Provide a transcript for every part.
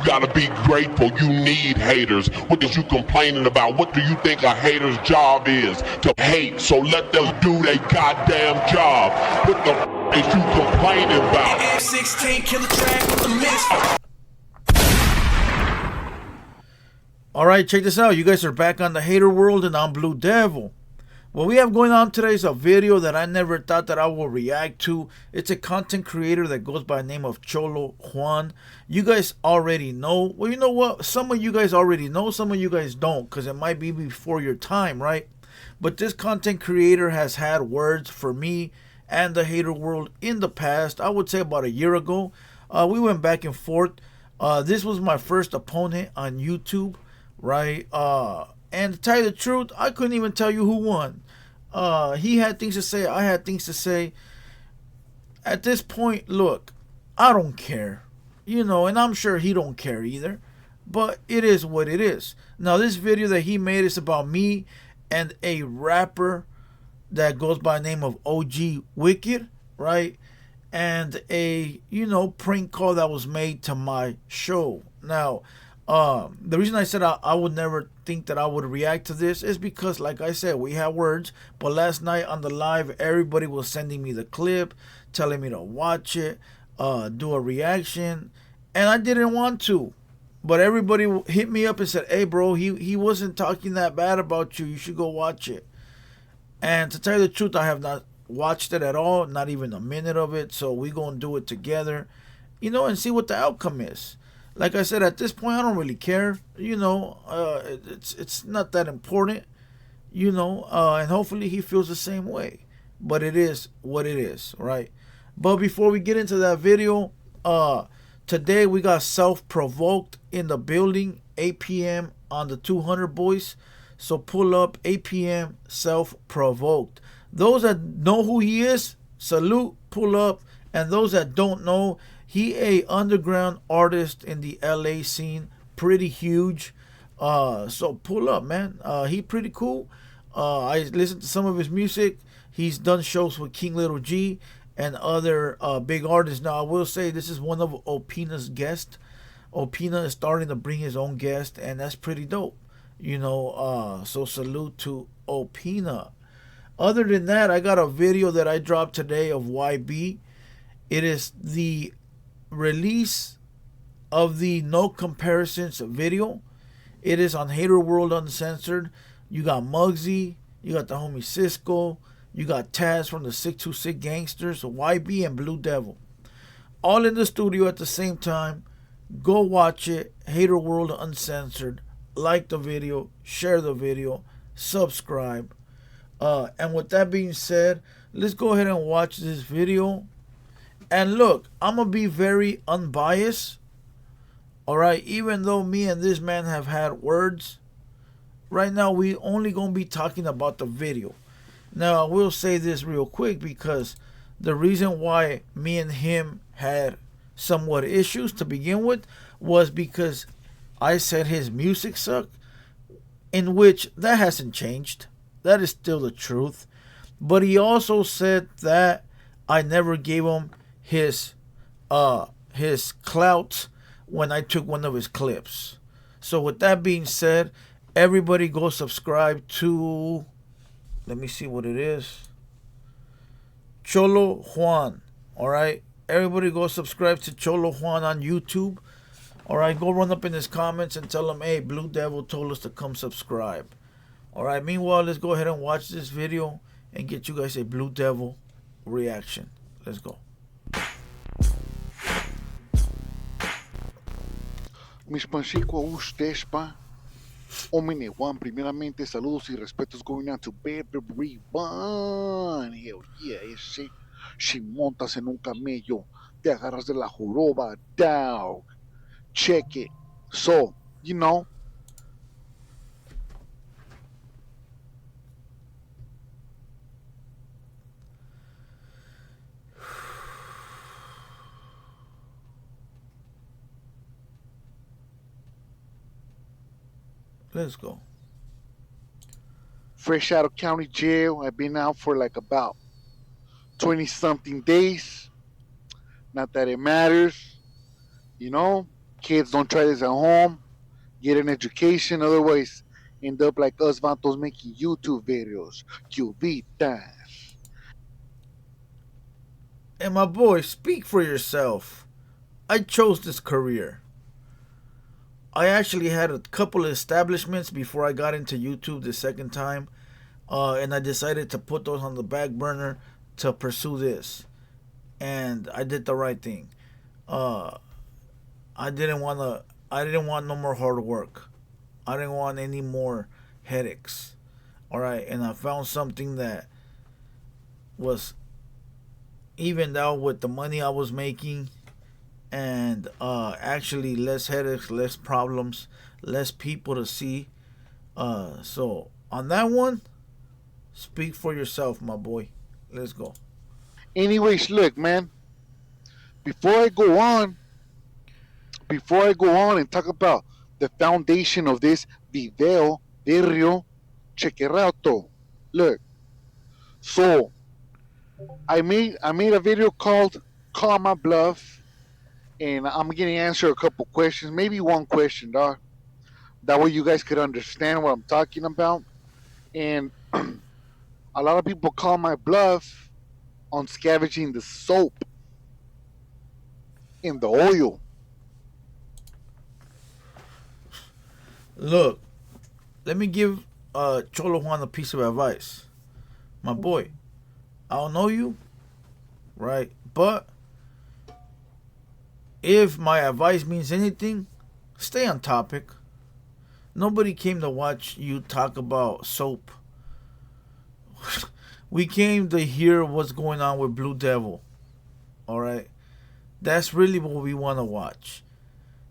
You gotta be grateful. You need haters. What is you complaining about? What do you think a hater's job is? To hate. So let them do their goddamn job. What the is you complaining about? F16 kill the track with the mix. Alright, check this out. You guys are back on the Hater World and I'm Blue Devil. What we have going on today is a video that I never thought that I will react to. It's a content creator that goes by the name of Cholo Juan. You guys already know. Well, you know what? Some of you guys already know. Some of you guys don't, because it might be before your time, right? But this content creator has had words for me and the Hater World in the past. I would say about a year ago. We went back and forth. This was my first opponent on YouTube, right? And to tell you the truth, I couldn't even tell you who won. He had things to say. I had things to say. At this point, look, I don't care. You know, and I'm sure he don't care either. But it is what it is. Now, this video that he made is about me and a rapper that goes by the name of OG Wicked, right? And a, you know, prank call that was made to my show. Now, the reason I said I would never think that I would react to this is because, like I said, we have words. But last night on the live, everybody was sending me the clip, telling me to watch it, do a reaction, and I didn't want to. But everybody hit me up and said, "Hey, bro, he wasn't talking that bad about you. You should go watch it." And to tell you the truth, I have not watched it at all, not even a minute of it. So we gonna do it together, you know, and see what the outcome is. Like I said, at this point, I don't really care. You know, it's not that important. You know, and hopefully he feels the same way. But it is what it is, right? But before we get into that video, today we got Self-Provoked in the building, 8 p.m. on the 200 boys. So pull up, 8 p.m. Self-Provoked. Those that know who he is, salute, pull up. And those that don't know, he a underground artist in the LA scene, pretty huge. So pull up, man. He pretty cool. I listened to some of his music. He's done shows with King Little G and other big artists. Now I will say this is one of Opina's guests. Opina is starting to bring his own guest, and that's pretty dope. You know, so salute to Opina. Other than that, I got a video that I dropped today of YB. It is the release of the No Comparisons video. It is on Hater World Uncensored. You got Muggsy, you got the homie Cisco, you got Taz from the 626 Gangsters, YB and Blue Devil, all in the studio at the same time. Go watch it. Hater World Uncensored. Like the video, share the video, subscribe. And with that being said, let's go ahead and watch this video. And look, I'm going to be very unbiased. Alright, even though me and this man have had words, right now we only going to be talking about the video. Now, I will say this real quick, because the reason why me and him had somewhat issues to begin with was because I said his music sucked, in which that hasn't changed. That is still the truth. But he also said that I never gave him his clout when I took one of his clips. So with that being said, everybody go subscribe to, let me see what it is, Cholo Juan. Alright, everybody go subscribe to Cholo Juan on YouTube. Alright, go run up in his comments and tell him, hey, Blue Devil told us to come subscribe. Alright, meanwhile, let's go ahead and watch this video and get you guys a Blue Devil reaction. Let's go. Mis panchico a ustedes, pa. Omine Juan, primeramente, saludos y respetos going out to everyone. Hell yeah, ese. Si montas en un camello, te agarras de la joroba, dog. Check it. So, you know. Let's go. Fresh out of county jail. I've been out for like about 20-something days. Not that it matters, you know. Kids, don't try this at home. Get an education, otherwise end up like us vatos making YouTube videos. Cubita. And my boy, speak for yourself. I chose this career. I actually had a couple of establishments before I got into YouTube the second time, and I decided to put those on the back burner to pursue this. And I did the right thing. Uh, I didn't want to. I didn't want no more hard work. I didn't want any more headaches. All right, and I found something that was evened out with the money I was making, and actually less headaches, less problems, less people to see. So on that one, speak for yourself, my boy. Let's go. Anyways, look, man. Before I go on, before I go on and talk about the foundation of this video, check it out though. Look, so I made a video called "Call My Bluff," and I'm gonna answer a couple questions, maybe one question, dog. That way you guys could understand what I'm talking about. And a lot of people call my bluff on scavenging the soap in the oil. Look, let me give Cholo Juan a piece of advice. My boy, I don't know you, right? But if my advice means anything, stay on topic. Nobody came to watch you talk about soap. We came to hear what's going on with Blue Devil. All right? That's really what we want to watch.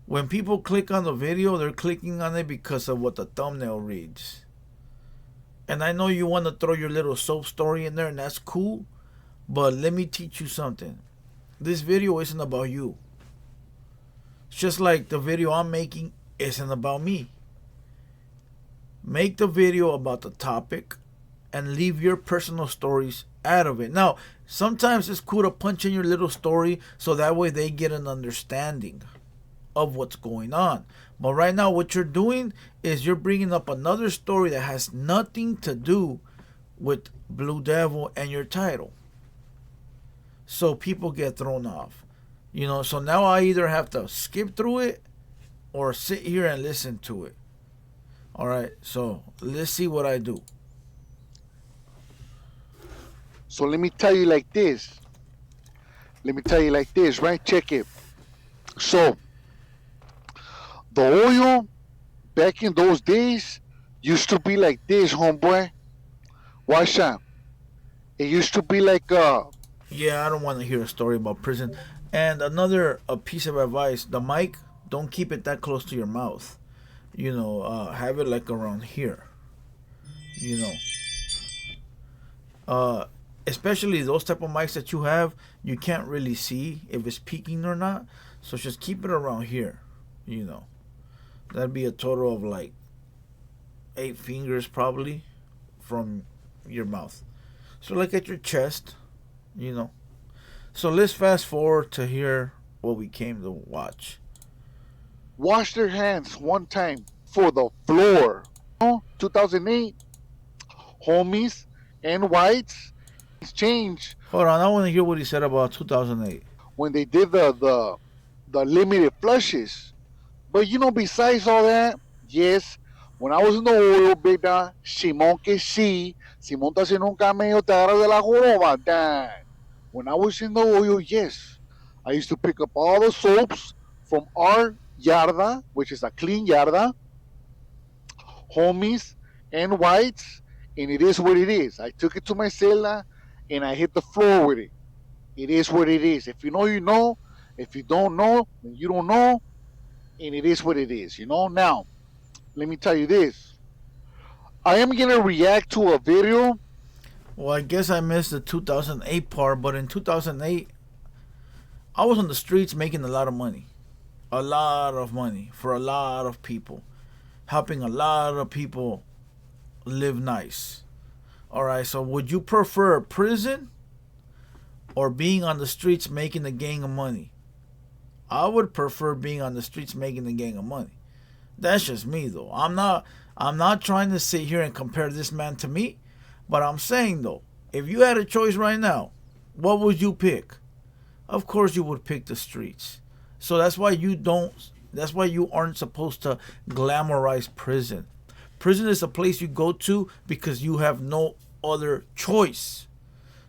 When people click on the video, they're clicking on it because of what the thumbnail reads. And I know you want to throw your little soap story in there, and that's cool. But let me teach you something. This video isn't about you. It's just like the video I'm making isn't about me. Make the video about the topic and leave your personal stories out of it. Now, sometimes it's cool to punch in your little story so that way they get an understanding of what's going on. But right now, what you're doing is you're bringing up another story that has nothing to do with Blue Devil and your title. So people get thrown off. So now I either have to skip through it or sit here and listen to it. All right, so let's see what I do. So let me tell you like this. Right? Check it. So the oil back in those days used to be like this, homeboy. Watch out. It used to be like Yeah, I don't want to hear a story about prison. And another a piece of advice: the mic, don't keep it that close to your mouth. Have it like around here. You know, especially those type of mics that you have, you can't really see if it's peaking or not. So just keep it around here. That'd be a total of like 8 fingers probably from your mouth. So like at your chest. So let's fast forward to hear what we came to watch. wash their hands one time for the floor. 2008, homies and whites changed Hold on, I want to hear what he said about 2008. when they did the limited flushes. But besides all that, yes, when I was in the oil, beta, Simón que sí, si montas en un camello te agarras de la joroba, dang. When I was in the oil, yes, I used to pick up all the soaps from our yarda, which is a clean yarda, homies and whites, and it is what it is. I took it to my celda and I hit the floor with it. It is what it is. If you know, you know. If you don't know, then you don't know, and it is what it is. Now, let me tell you this. I am going to react to a video. Well, I guess I missed the 2008 part, but in 2008, I was on the streets making a lot of money. A lot of money for a lot of people. Helping a lot of people live nice. Alright, so would you prefer prison or being on the streets making a gang of money? I would prefer being on the streets making a gang of money. That's just me though. I'm not trying to sit here and compare this man to me, but I'm saying though, if you had a choice right now, what would you pick? Of course you would pick the streets. So that's why you aren't supposed to glamorize prison. Prison is a place you go to because you have no other choice.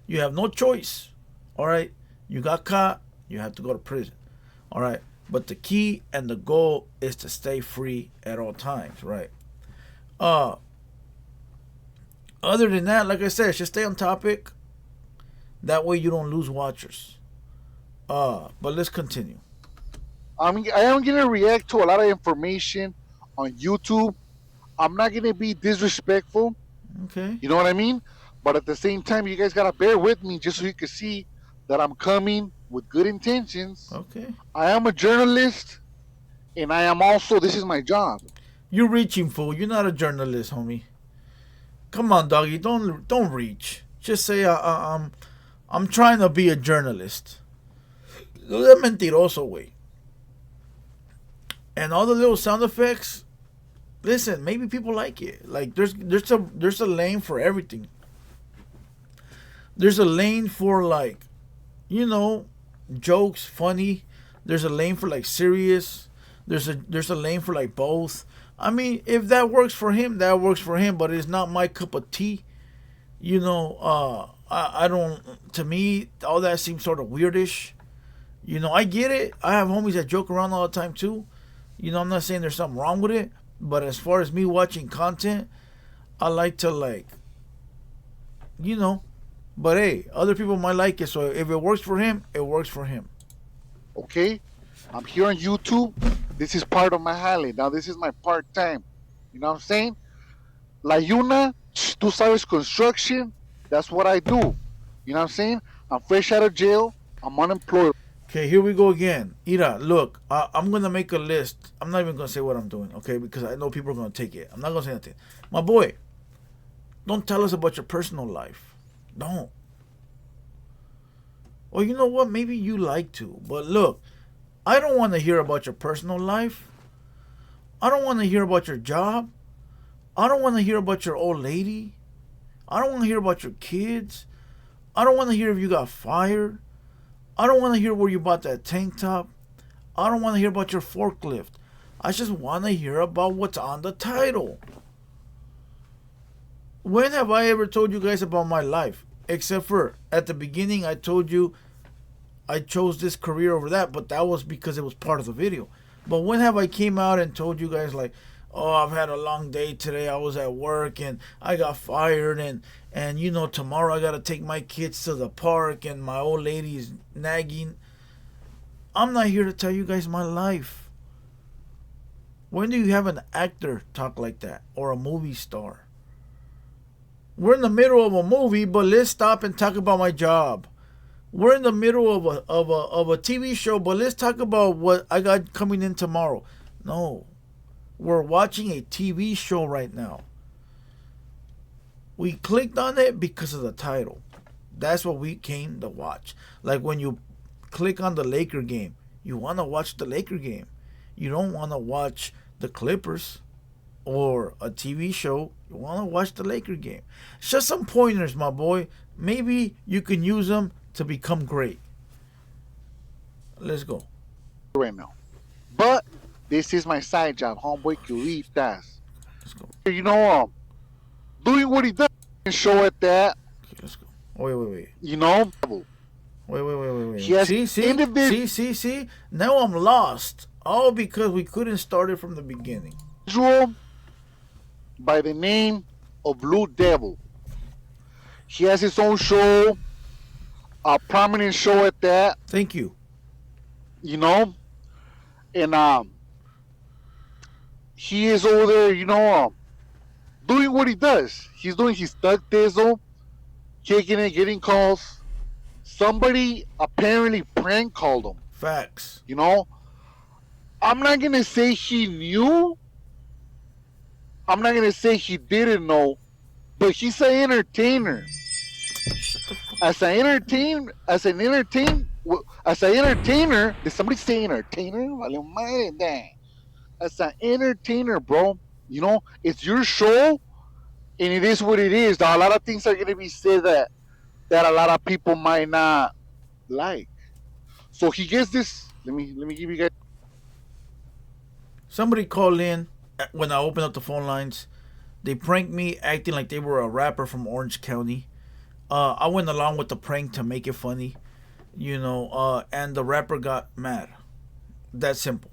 You have no choice. All right? You got caught, you have to go to prison. All right? But the key and the goal is to stay free at all times, right? Other than that, like I said, just stay on topic. That way you don't lose watchers. But let's continue. I am gonna react to a lot of information on YouTube. I'm not gonna be disrespectful. Okay. You know what I mean? But at the same time, you guys gotta bear with me just so you can see that I'm coming with good intentions. Okay. I am a journalist, and I am also. This is my job. You're reaching, fool. You're not a journalist, homie. Come on, doggy. Don't reach. Just say I'm trying to be a journalist. No es mentiroso, güey. And all the little sound effects. Listen, maybe people like it. Like there's a lane for everything. There's a lane for like, jokes, funny. There's a lane for like serious. There's a lane for like both. I mean, if that works for him, that works for him. But it's not my cup of tea. I don't. To me, all that seems sort of weirdish. I get it. I have homies that joke around all the time too. I'm not saying there's something wrong with it, but as far as me watching content, I like to But hey, other people might like it. So if it works for him, it works for him. Okay, I'm here on YouTube. This is part of my jale. Now this is my part time. You know what I'm saying? La Yuna, tú sabes construction. That's what I do. You know what I'm saying? I'm fresh out of jail. I'm unemployed. Okay, here we go again. Ira, look, I'm going to make a list. I'm not even going to say what I'm doing, okay? Because I know people are going to take it. I'm not going to say anything. My boy, don't tell us about your personal life. Don't. Or you know what? Maybe you like to. But look, I don't want to hear about your personal life. I don't want to hear about your job. I don't want to hear about your old lady. I don't want to hear about your kids. I don't want to hear if you got fired. I don't want to hear where you bought that tank top. I don't want to hear about your forklift. I just want to hear about what's on the title. When have I ever told you guys about my life? Except for at the beginning, I told you I chose this career over that, but that was because it was part of the video. But when have I came out and told you guys like, oh, I've had a long day today. I was at work and I got fired and tomorrow I got to take my kids to the park and my old lady is nagging. I'm not here to tell you guys my life. When do you have an actor talk like that or a movie star? We're in the middle of a movie, but let's stop and talk about my job. We're in the middle of a TV show, but let's talk about what I got coming in tomorrow. No. We're watching a TV show right now. We clicked on it because of the title. That's what we came to watch. Like when you click on the Laker game, you want to watch the Laker game. You don't want to watch the Clippers or a TV show. You want to watch the Laker game. It's just some pointers, my boy. Maybe you can use them to become great. Let's go. Right now. But this is my side job, homeboy. Culitas. Let's go. Doing what he does. Show at that. Okay, let's go. Wait. Wait. He has See. Now I'm lost. All because we couldn't start it from the beginning. By the name of Blue Devil. He has his own show, a prominent show at that. Thank you. And he is over there, doing what he does. He's doing his thug thizzle, kicking it, getting calls. Somebody apparently prank called him. Facts. I'm not going to say he knew. I'm not going to say he didn't know. But he's an entertainer. As an entertainer, as an entertainer, did somebody say entertainer? Vale madre, dang. As an entertainer, bro, it's your show, and it is what it is. A lot of things are gonna be said that a lot of people might not like. So he gets this. Let me give you guys. Somebody called in when I opened up the phone lines. They pranked me acting like they were a rapper from Orange County. I went along with the prank to make it funny, and the rapper got mad. That simple.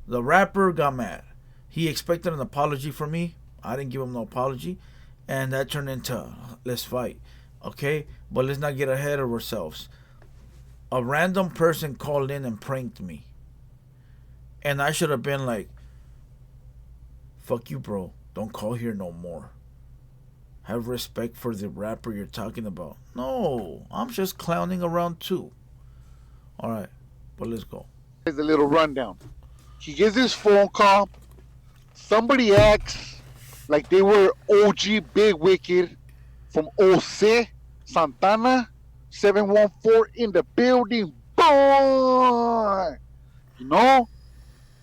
The rapper got mad. He expected an apology from me. I didn't give him no apology. And that turned into let's fight. Okay? But let's not get ahead of ourselves. A random person called in and pranked me. And I should have been like, fuck you, bro. Don't call here no more. Have respect for the rapper you're talking about. No, I'm just clowning around too. Alright, but let's go. A little rundown. He gets this phone call. Somebody acts like they were OG Big Wicked from OC Santana 714 in the building. Boy!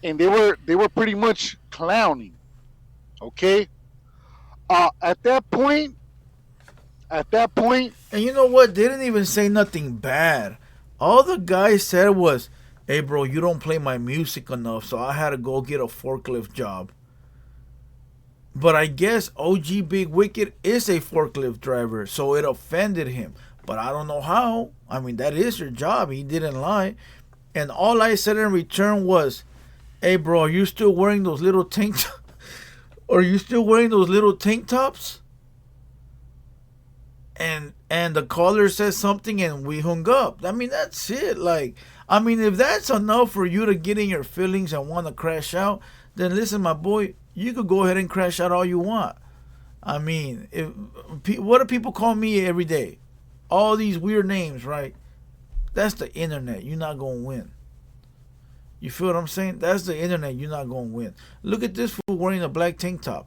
And they were pretty much clowning. Okay? At that point, And you know what? They didn't even say nothing bad. All the guy said was, hey, bro, you don't play my music enough, so I had to go get a forklift job. But I guess OG Big Wicked is a forklift driver, so it offended him. But I don't know how. I mean, that is your job. He didn't lie. And all I said in return was, hey, bro, are you still wearing those little tank tops? Are you still wearing those little tank tops? And the caller says something and we hung up. I mean, that's it. Like, I mean, if that's enough for you to get in your feelings and want to crash out, then listen, my boy, you could go ahead and crash out all you want. I mean, what do people call me every day? All these weird names, right? That's the internet. You're not going to win. You feel what I'm saying? That's the internet. You're not going to win. Look at this fool wearing a black tank top.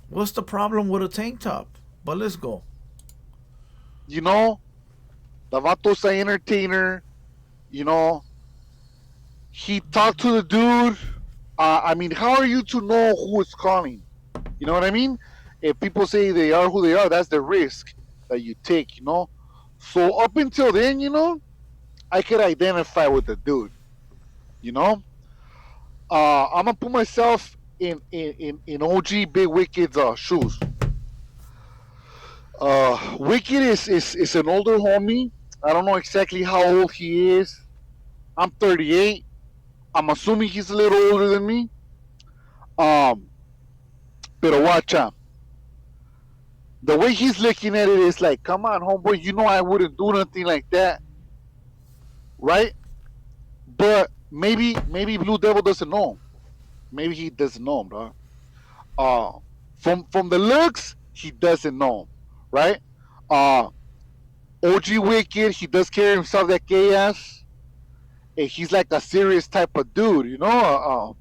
What's the problem with a tank top? But let's go. The vato's an entertainer. He talked to the dude. I mean, how are you to know who is calling? You know what I mean? If people say they are who they are, that's the risk that you take, So up until then, I could identify with the dude. I'm gonna put myself in OG Big Wicked's shoes. Wicked is an older homie. I don't know exactly how old he is. I'm 38. I'm assuming he's a little older than me. Pero watch out. The way he's looking at it is like, come on, homeboy, I wouldn't do nothing like that. Right? But maybe Blue Devil doesn't know him. Maybe he doesn't know him, dog. From the looks, he doesn't know him. Right? OG Wicked, he does carry himself that gay ass. And he's like a serious type of dude, From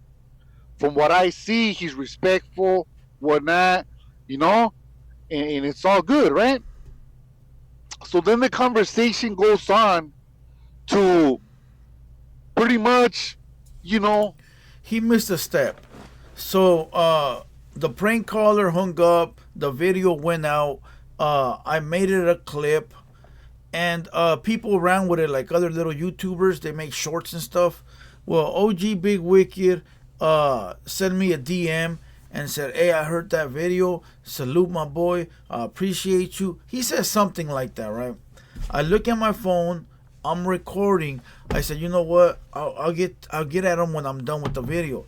what I see, he's respectful, whatnot, and it's all good, right? So then the conversation goes on to pretty much, He missed a step. So the prank caller hung up. The video went out. I made it a clip. And people ran with it like other little YouTubers. They make shorts and stuff. Well, OG Big Wicked sent me a DM and said, hey, I heard that video. Salute, my boy. I appreciate you. He says something like that, right? I look at my phone. I'm recording. I said, you know what? I'll get at him when I'm done with the video.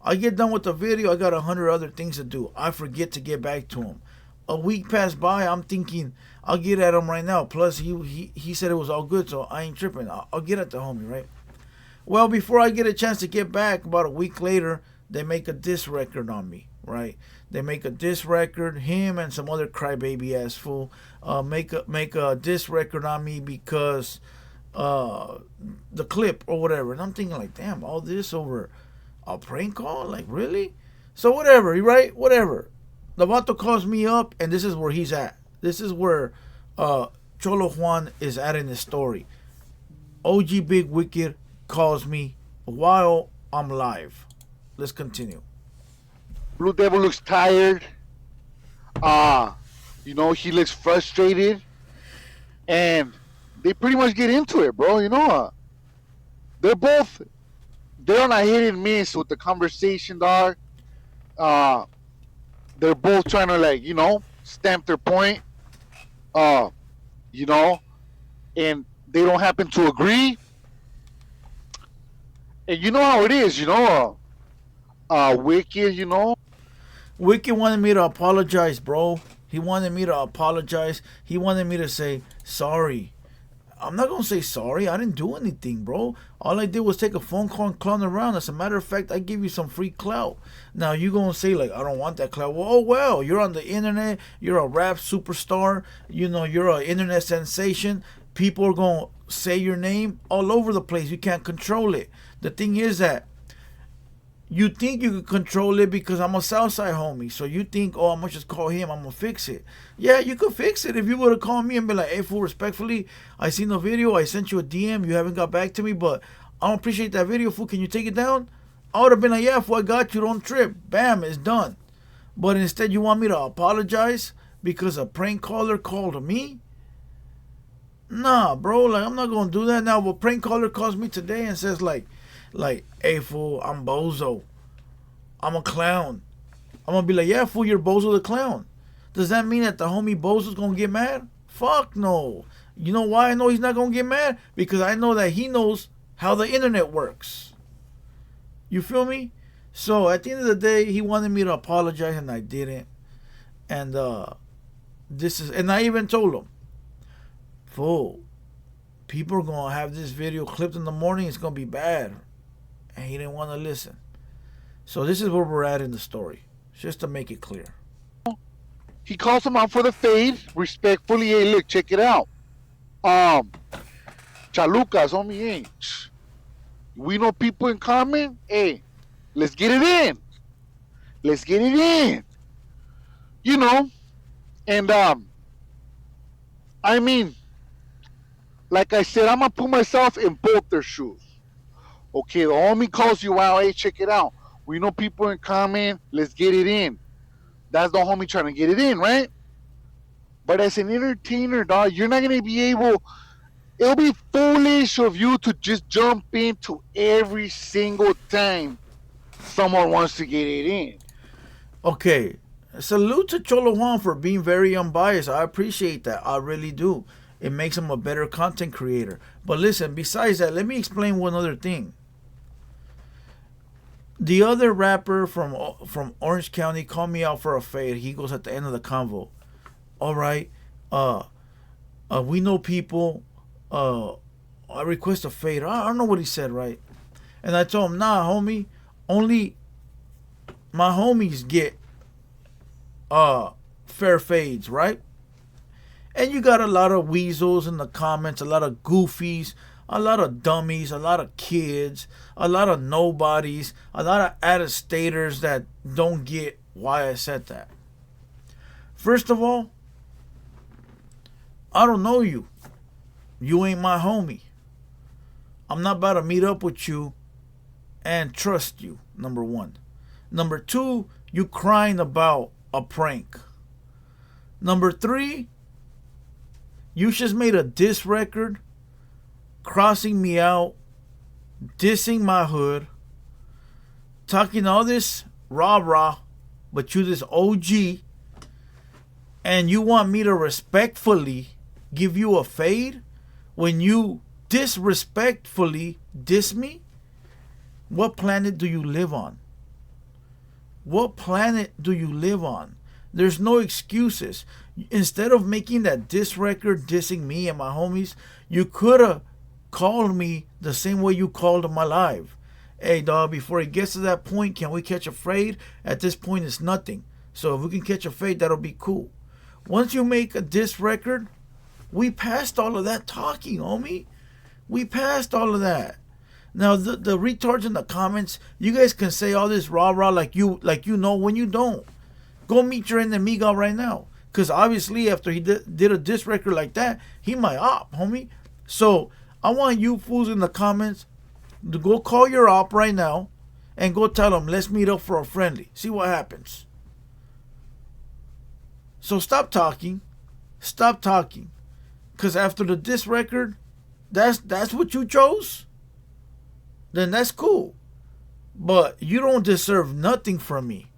I get done with the video. I got 100 other things to do. I forget to get back to him. A week passed by. I'm thinking, I'll get at him right now. Plus, he said it was all good, so I ain't tripping. I'll get at the homie, right? Well, before I get a chance to get back, about a week later, they make a diss record on me, right? They make a diss record. Him and some other crybaby ass fool make a diss record on me because the clip or whatever. And I'm thinking like, damn, all this over a prank call? Like, really? So whatever, right? Whatever. The vato calls me up, and this is where he's at. This is where Cholo Juan is adding the story. OG Big Wicked calls me while I'm live. Let's continue. Blue Devil looks tired. He looks frustrated. And they pretty much get into it, bro. They're on a hit and miss with the conversation, dog. They're both trying to stamp their point. And they don't happen to agree. And you know how it is, Wicked, Wicked wanted me to apologize, bro. He wanted me to apologize. He wanted me to say sorry. I'm not going to say sorry. I didn't do anything, bro. All I did was take a phone call and clown around. As a matter of fact, I give you some free clout. Now, you're going to say, I don't want that clout. Well, you're on the internet. You're a rap superstar. You're an internet sensation. People are going to say your name all over the place. You can't control it. The thing is that you think you can control it because I'm a Southside homie. So you think, I'm going to just call him. I'm going to fix it. Yeah, you could fix it if you would have called me and been like, hey, fool, respectfully, I seen the video. I sent you a DM. You haven't got back to me, but I don't appreciate that video, fool. Can you take it down? I would have been like, yeah, fool, I got you. Don't trip. Bam, it's done. But instead, you want me to apologize because a prank caller called me? Nah, bro. I'm not going to do that. Now, if a prank caller calls me today and says, hey, fool, I'm Bozo. I'm a clown. I'm going to be like, yeah, fool, you're Bozo the clown. Does that mean that the homie Bozo's going to get mad? Fuck no. You know why I know he's not going to get mad? Because I know that he knows how the internet works. You feel me? So, at the end of the day, he wanted me to apologize and I didn't. And, and I even told him, fool, people are going to have this video clipped in the morning. It's going to be bad. And he didn't want to listen. So this is where we're at in the story. Just to make it clear. He calls him out for the fade. Respectfully, hey, look, check it out. Chalucas, homie, hey. We know people in common. Hey, let's get it in. Let's get it in. And, I mean, like I said, I'm going to put myself in both their shoes. Okay, the homie calls you out. Hey, check it out. We know people in common. Let's get it in. That's the homie trying to get it in, right? But as an entertainer, dog, you're not going to be able... It'll be foolish of you to just jump into every single time someone wants to get it in. Okay. Salute to Cholo Juan for being very unbiased. I appreciate that. I really do. It makes him a better content creator. But listen, besides that, let me explain one other thing. The other rapper from Orange County called me out for a fade. He goes at the end of the convo. All right. We know people. I request a fade. I don't know what he said, right? And I told him, nah, homie. Only my homies get fair fades, right? And you got a lot of weasels in the comments, a lot of goofies, a lot of dummies, a lot of kids, a lot of nobodies, a lot of out-of-staters that don't get why I said that. First of all, I don't know you. You ain't my homie. I'm not about to meet up with you and trust you, number one. Number two, you crying about a prank. Number three, you just made a diss record, crossing me out, dissing my hood, talking all this rah-rah, but you this OG, and you want me to respectfully give you a fade when you disrespectfully diss me? What planet do you live on? What planet do you live on? There's no excuses. Instead of making that diss record dissing me and my homies, you could have called me the same way you called my live. Hey, dog, before it gets to that point, can we catch a fade? At this point, it's nothing. So if we can catch a fade, that'll be cool. Once you make a diss record, we passed all of that talking, homie. We passed all of that. Now, the retards in the comments, you guys can say all this rah-rah like you know when you don't. Go meet your enemigo right now. Because obviously, after he did a diss record like that, he my op, homie. So I want you fools in the comments to go call your op right now and go tell him, let's meet up for a friendly. See what happens. So stop talking. Stop talking. Because after the diss record, that's what you chose? Then that's cool. But you don't deserve nothing from me.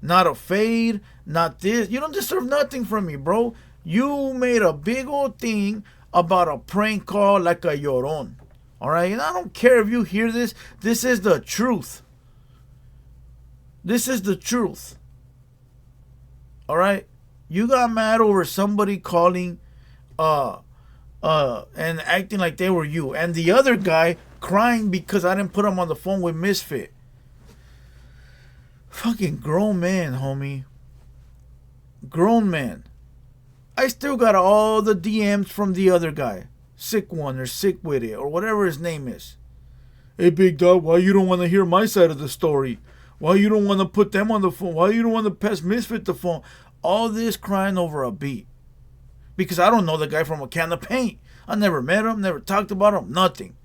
Not a fade, not this. You don't deserve nothing from me, bro. You made a big old thing about a prank call like a llorón. Alright? And I don't care if you hear this. This is the truth. This is the truth. Alright? You got mad over somebody calling and acting like they were you. And the other guy crying because I didn't put him on the phone with Misfit. Fucking grown man, homie. Grown man. I still got all the DMs from the other guy. Sick one or sick with it or whatever his name is. Hey, big dog, why you don't want to hear my side of the story? Why you don't want to put them on the phone? Why you don't want to pass Misfit the phone? All this crying over a beat. Because I don't know the guy from a can of paint. I never met him, never talked about him, nothing.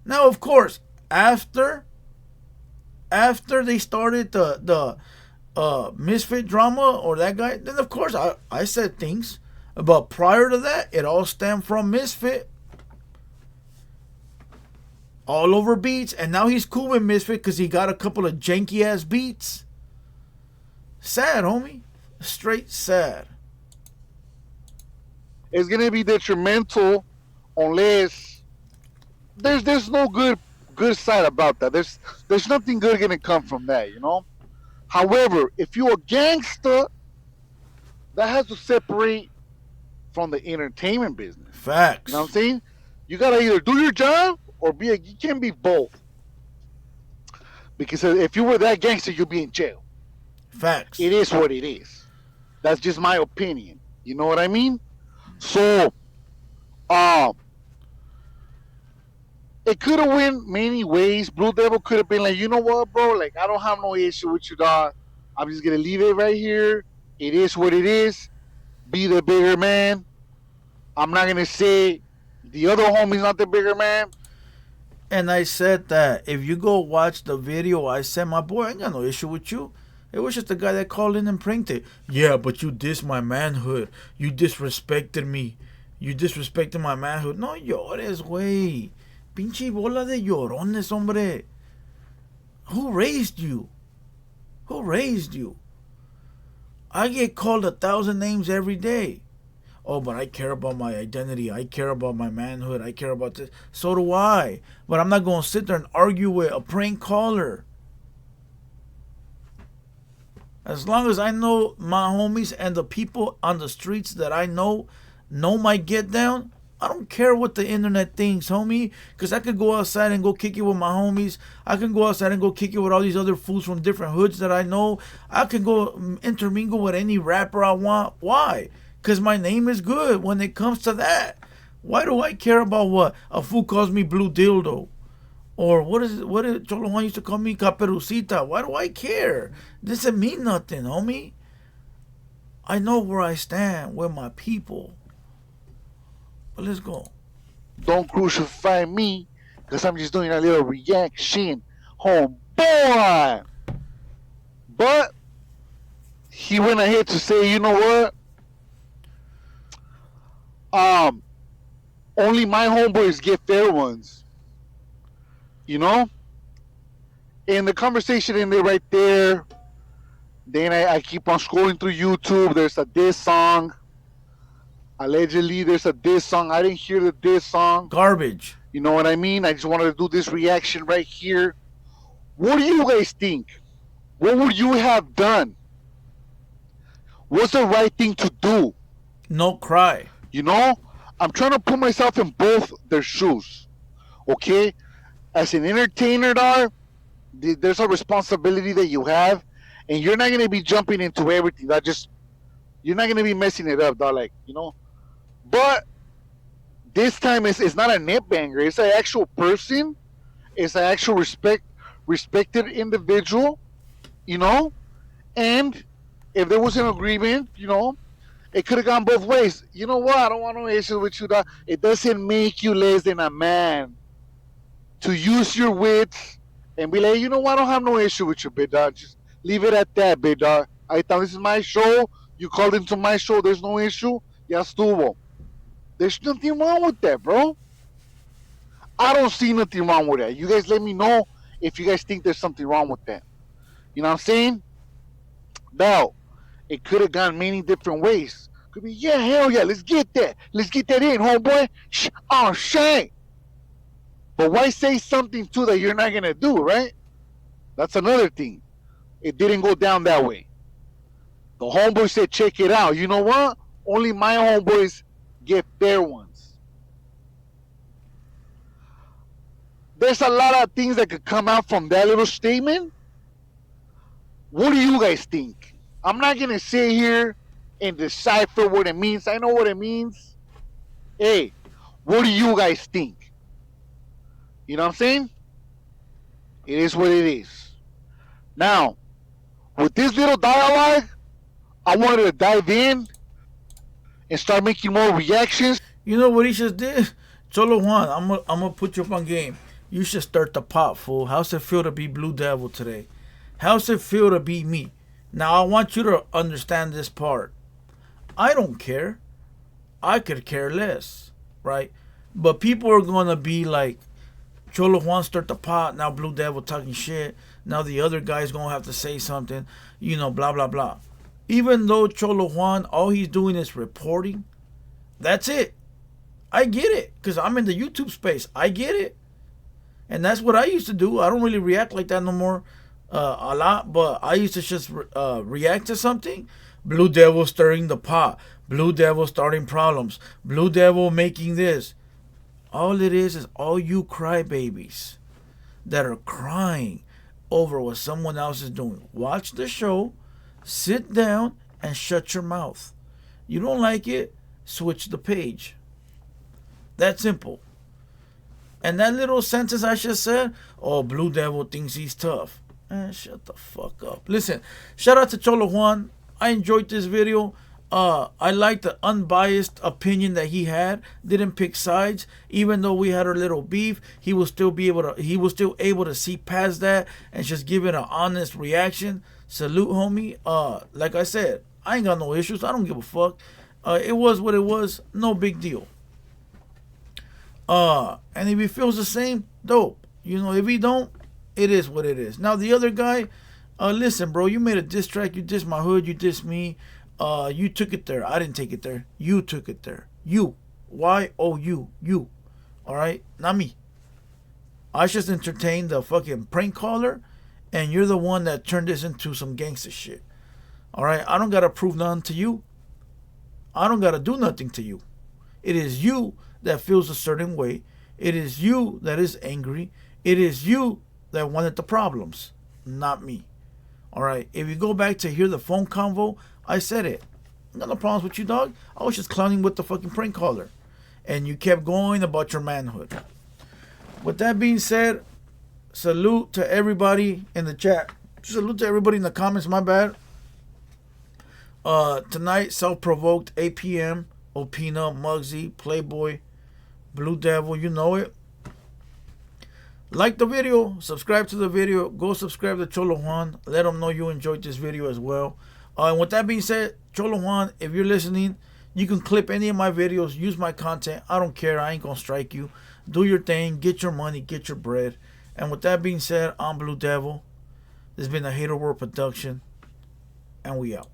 Now, of course, after they started the Misfit drama or that guy, then of course I said things. But prior to that, it all stemmed from Misfit. All over beats. And now he's cool with Misfit because he got a couple of janky ass beats. Sad, homie. Straight sad. It's gonna be detrimental unless there's no good side about that. There's nothing good gonna come from that, you know. However, if you're a gangster, that has to separate from the entertainment business. Facts. You know what I'm saying? You gotta either do your job or you can't be both. Because if you were that gangster, you'll be in jail. Facts. It is what it is. That's just my opinion. You know what I mean? So, it could have went many ways. Blue Devil could have been like, you know what, bro? Like, I don't have no issue with you, dog. I'm just gonna leave it right here. It is what it is. Be the bigger man. I'm not gonna say the other homie's not the bigger man. And I said that if you go watch the video, I said, my boy, I ain't got no issue with you. It was just the guy that called in and pranked it. Yeah, but you dissed my manhood. You disrespected me. You disrespected my manhood. No llores, güey. Pinche bola de llorones, hombre. Who raised you? Who raised you? I get called 1,000 names every day. Oh, but I care about my identity. I care about my manhood. I care about this. So do I. But I'm not going to sit there and argue with a prank caller. As long as I know my homies and the people on the streets that I know my get down, I don't care what the internet thinks, homie. Because I could go outside and go kick it with my homies. I can go outside and go kick it with all these other fools from different hoods that I know. I can go intermingle with any rapper I want. Why? Because my name is good when it comes to that. Why do I care about what a fool calls me Blue Dildo? Or what did Cholo Juan used to call me, Caperucita? Why do I care? This doesn't mean nothing, homie. I know where I stand with my people. But let's go. Don't crucify me, because I'm just doing a little reaction. Homeboy! But he went ahead to say, you know what? Only my homeboys get fair ones. You know? And the conversation in there right there, then I keep on scrolling through YouTube. There's a diss song. Allegedly, there's a diss song. I didn't hear the diss song. Garbage. You know what I mean? I just wanted to do this reaction right here. What do you guys think? What would you have done? What's the right thing to do? No cry. You know? I'm trying to put myself in both their shoes. Okay? As an entertainer, dog, there's a responsibility that you have, and you're not going to be jumping into everything. You're not going to be messing it up, dog. Like, you know? But this time it's not a net banger. It's an actual person. It's an actual respected individual, you know? And if there was an agreement, it could have gone both ways. You know what? I don't want no issues with you, dog. It doesn't make you less than a man to use your wits and be like, you know what? I don't have no issue with you, big dog. Just leave it at that, big dog. I thought this is my show. You called into my show. There's no issue. Ya estuvo. There's nothing wrong with that, bro. I don't see nothing wrong with that. You guys let me know if you guys think there's something wrong with that. You know what I'm saying? Now, it could have gone many different ways. Could be, yeah, hell yeah, let's get that. Let's get that in, homeboy. Oh, shame. But why say something too that you're not going to do, right? That's another thing. It didn't go down that way. The homeboy said, check it out. You know what? Only my homeboys get fair ones. There's a lot of things that could come out from that little statement. What do you guys think? I'm not going to sit here and decipher what it means. I know what it means. Hey, what do you guys think? You know what I'm saying? It is what it is. Now, with this little dialogue, I wanted to dive in and start making more reactions. You know what he just did? Cholo Juan, I'm gonna put you up on game. You should start the pot, fool. How's it feel to be Blue Devil today? How's it feel to be me? Now, I want you to understand this part. I don't care. I could care less, right? But people are going to be like, Cholo Juan start the pot, now Blue Devil talking shit. Now the other guy's going to have to say something, blah, blah, blah. Even though Cholo Juan, all he's doing is reporting, that's it. I get it, because I'm in the YouTube space. I get it. And that's what I used to do. I don't really react like that no more a lot, but I used to just react to something. Blue Devil stirring the pot. Blue Devil starting problems. Blue Devil making this. All it is all you crybabies that are crying over what someone else is doing. Watch the show, sit down, and shut your mouth. You don't like it, switch the page. That simple. And that little sentence I just said, oh, Blue Devil thinks he's tough. Man, shut the fuck up. Listen, shout out to Cholo Juan. I enjoyed this video. I like the unbiased opinion that he had. Didn't pick sides. Even though we had our little beef, he was still able to see past that and just give it an honest reaction. Salute, homie. Like I said, I ain't got no issues. I don't give a fuck. It was what it was. No big deal. And if he feels the same, dope. If he don't, it is what it is. Now the other guy, listen, bro, you made a diss track. You dissed my hood. You dissed me. You took it there. I didn't take it there. You took it there. You. Y-O-U. You. All right? Not me. I just entertained the fucking prank caller, and you're the one that turned this into some gangster shit. All right? I don't got to prove nothing to you. I don't got to do nothing to you. It is you that feels a certain way. It is you that is angry. It is you that wanted the problems, not me. All right? If you go back to hear the phone convo, I said it. I got no problems with you, dog. I was just clowning with the fucking prank caller. And you kept going about your manhood. With that being said, salute to everybody in the chat. Salute to everybody in the comments, my bad. Tonight, Self-Provoked, 8 p.m. Opina, Muggsy, Playboy, Blue Devil, you know it. Like the video, subscribe to the video, go subscribe to Cholo Juan. Let them know you enjoyed this video as well. And with that being said, Cholo Juan, if you're listening, you can clip any of my videos, use my content. I don't care. I ain't going to strike you. Do your thing. Get your money. Get your bread. And with that being said, I'm Blue Devil. This has been a TheHaterWorld production. And we out.